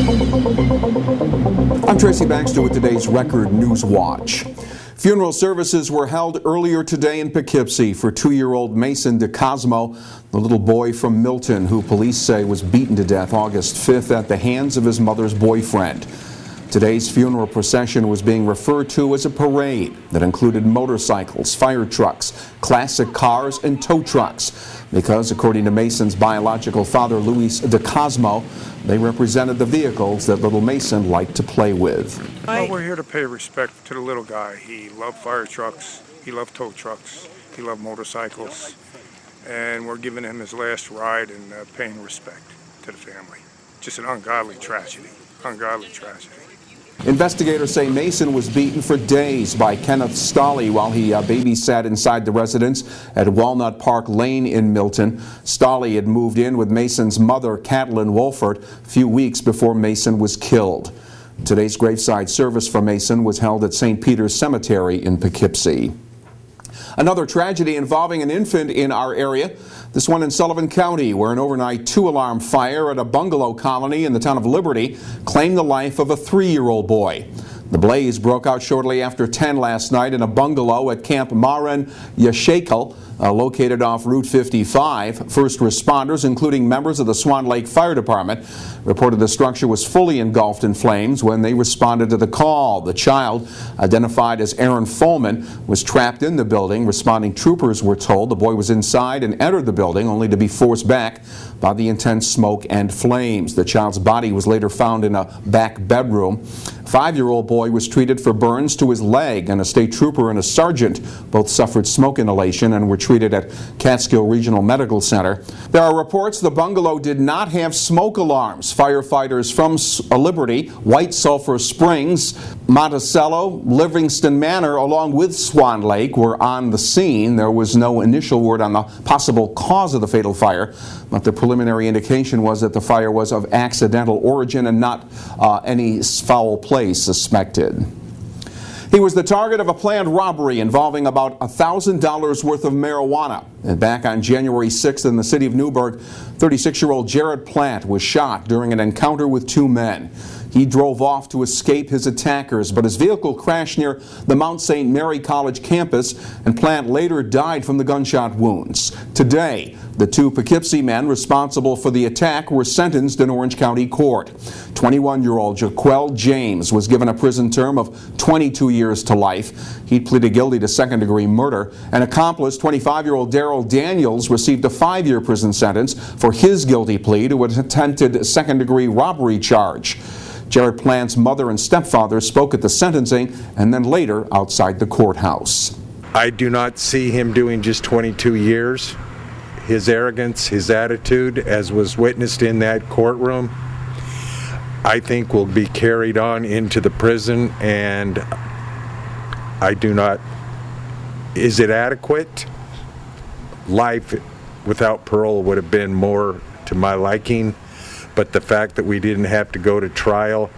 I'm Tracy Baxter with today's Record Newswatch. Funeral services were held earlier today in Poughkeepsie for 2-year-old Mason DeCosmo, the little boy from Milton who police say was beaten to death August 5th at the hands of his mother's boyfriend. Today's funeral procession was being referred to as a parade that included motorcycles, fire trucks, classic cars, and tow trucks, because according to Mason's biological father, Luis DeCosmo, they represented the vehicles that little Mason liked to play with. Well, we're here to pay respect to the little guy. He loved fire trucks, he loved tow trucks, he loved motorcycles, and we're giving him his last ride and paying respect to the family. Just an ungodly tragedy, ungodly tragedy. Investigators say Mason was beaten for days by Kenneth Stolley while he babysat inside the residence at Walnut Park Lane in Milton. Stolley had moved in with Mason's mother, Catelyn Wolford, a few weeks before Mason was killed. Today's graveside service for Mason was held at St. Peter's Cemetery in Poughkeepsie. Another tragedy involving an infant in our area, this one in Sullivan County, where an overnight 2-alarm fire at a bungalow colony in the town of Liberty claimed the life of a 3-year-old boy. The blaze broke out shortly after 10 last night in a bungalow at Camp Maren Yashakel, located off Route 55. First responders, including members of the Swan Lake Fire Department, reported the structure was fully engulfed in flames when they responded to the call. The child, identified as Aaron Folman, was trapped in the building. Responding troopers were told the boy was inside and entered the building, only to be forced back by the intense smoke and flames. The child's body was later found in a back bedroom. A 5-year-old boy was treated for burns to his leg, and a state trooper and a sergeant both suffered smoke inhalation and were treated at Catskill Regional Medical Center. There are reports the bungalow did not have smoke alarms. Firefighters from Liberty, White Sulphur Springs, Monticello, Livingston Manor, along with Swan Lake, were on the scene. There was no initial word on the possible cause of the fatal fire, but the preliminary indication was that the fire was of accidental origin and not any foul play suspected. He was the target of a planned robbery involving about $1,000 worth of marijuana. And back on January 6th in the city of Newburgh, 36-year-old Jared Plant was shot during an encounter with 2 men. He drove off to escape his attackers, but his vehicle crashed near the Mount St. Mary College campus, and Plant later died from the gunshot wounds. Today, the 2 Poughkeepsie men responsible for the attack were sentenced in Orange County Court. 21-year-old Jaquel James was given a prison term of 22 years to life. He pleaded guilty to second-degree murder. An accomplice, 25-year-old Daryl Daniels, received a 5-year prison sentence for his guilty plea to an attempted second-degree robbery charge. Jared Plant's mother and stepfather spoke at the sentencing and then later outside the courthouse. I do not see him doing just 22 years. His arrogance, his attitude, as was witnessed in that courtroom, I think will be carried on into the prison, and I do not. Is it adequate? Life without parole would have been more to my liking, but the fact that we didn't have to go to trial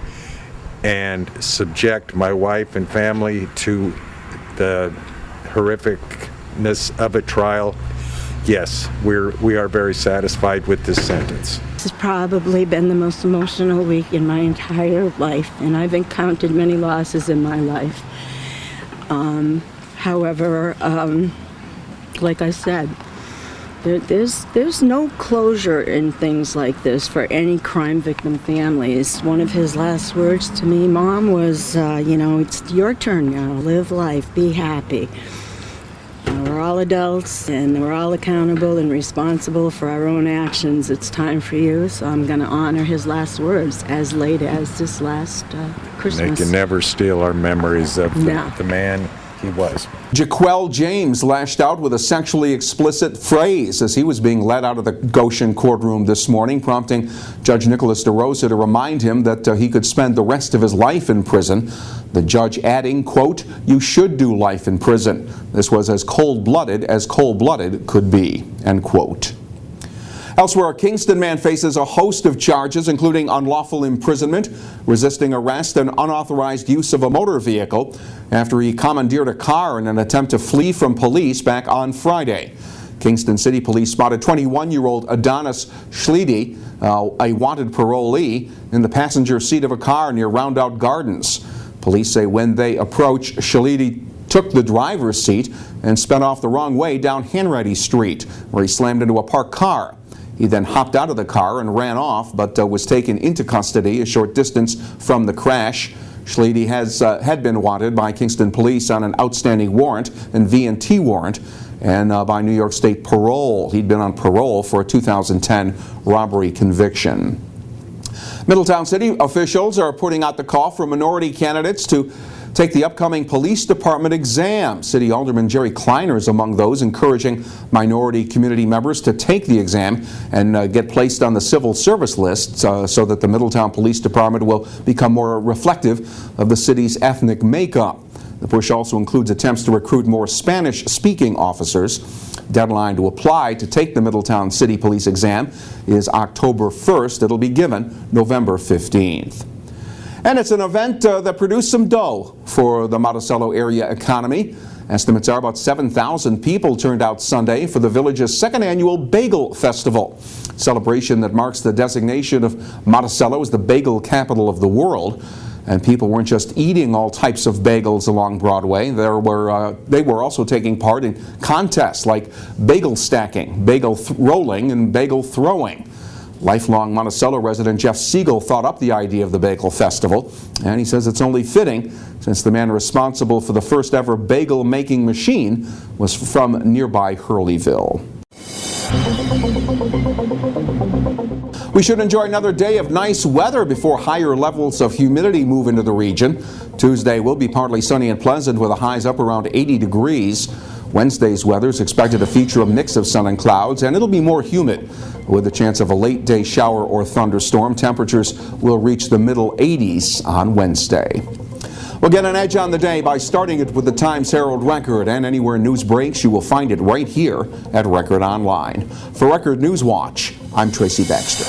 and subject my wife and family to the horrificness of a trial, yes, we are very satisfied with this sentence. This has probably been the most emotional week in my entire life, and I've encountered many losses in my life. However, like I said, there's no closure in things like this for any crime victim families. One of his last words to me, Mom, was, it's your turn now. Live life, be happy. We're all adults and we're all accountable and responsible for our own actions. It's time for you, so I'm going to honor his last words as late as this last Christmas. They can never steal our memories of the man he was. Jaquel James lashed out with a sexually explicit phrase as he was being led out of the Goshen courtroom this morning, prompting Judge Nicholas DeRosa to remind him that he could spend the rest of his life in prison. The judge adding, quote, "You should do life in prison." This was as cold-blooded could be, end quote. Elsewhere, a Kingston man faces a host of charges, including unlawful imprisonment, resisting arrest, and unauthorized use of a motor vehicle after he commandeered a car in an attempt to flee from police back on Friday. Kingston City Police spotted 21-year-old Adonis Schleedy, a wanted parolee, in the passenger seat of a car near Roundout Gardens. Police say when they approached, Schleedy took the driver's seat and sped off the wrong way down Hanratty Street, where he slammed into a parked car. He then hopped out of the car and ran off, but was taken into custody a short distance from the crash. Schleedy had been wanted by Kingston Police on an outstanding warrant and V&T warrant, and by New York State parole. He'd been on parole for a 2010 robbery conviction. Middletown City officials are putting out the call for minority candidates to take the upcoming police department exam. City Alderman Jerry Kleiner is among those encouraging minority community members to take the exam and get placed on the civil service list so that the Middletown Police Department will become more reflective of the city's ethnic makeup. The push also includes attempts to recruit more Spanish-speaking officers. Deadline to apply to take the Middletown City Police exam is October 1st. It'll be given November 15th. And it's an event that produced some dough for the Monticello area economy. Estimates are about 7,000 people turned out Sunday for the village's second annual Bagel Festival, celebration that marks the designation of Monticello as the bagel capital of the world. And people weren't just eating all types of bagels along Broadway. They were also taking part in contests like bagel stacking, bagel rolling, and bagel throwing. Lifelong Monticello resident Jeff Siegel thought up the idea of the Bagel Festival, and he says it's only fitting since the man responsible for the first ever bagel making machine was from nearby Hurleyville. We should enjoy another day of nice weather before higher levels of humidity move into the region. Tuesday will be partly sunny and pleasant with the highs up around 80 degrees. Wednesday's weather is expected to feature a mix of sun and clouds, and it'll be more humid with a chance of a late day shower or thunderstorm. Temperatures will reach the middle 80s on Wednesday. We'll get an edge on the day by starting it with the Times Herald Record, and anywhere news breaks, you will find it right here at Record Online. For Record Newswatch, I'm Tracy Baxter.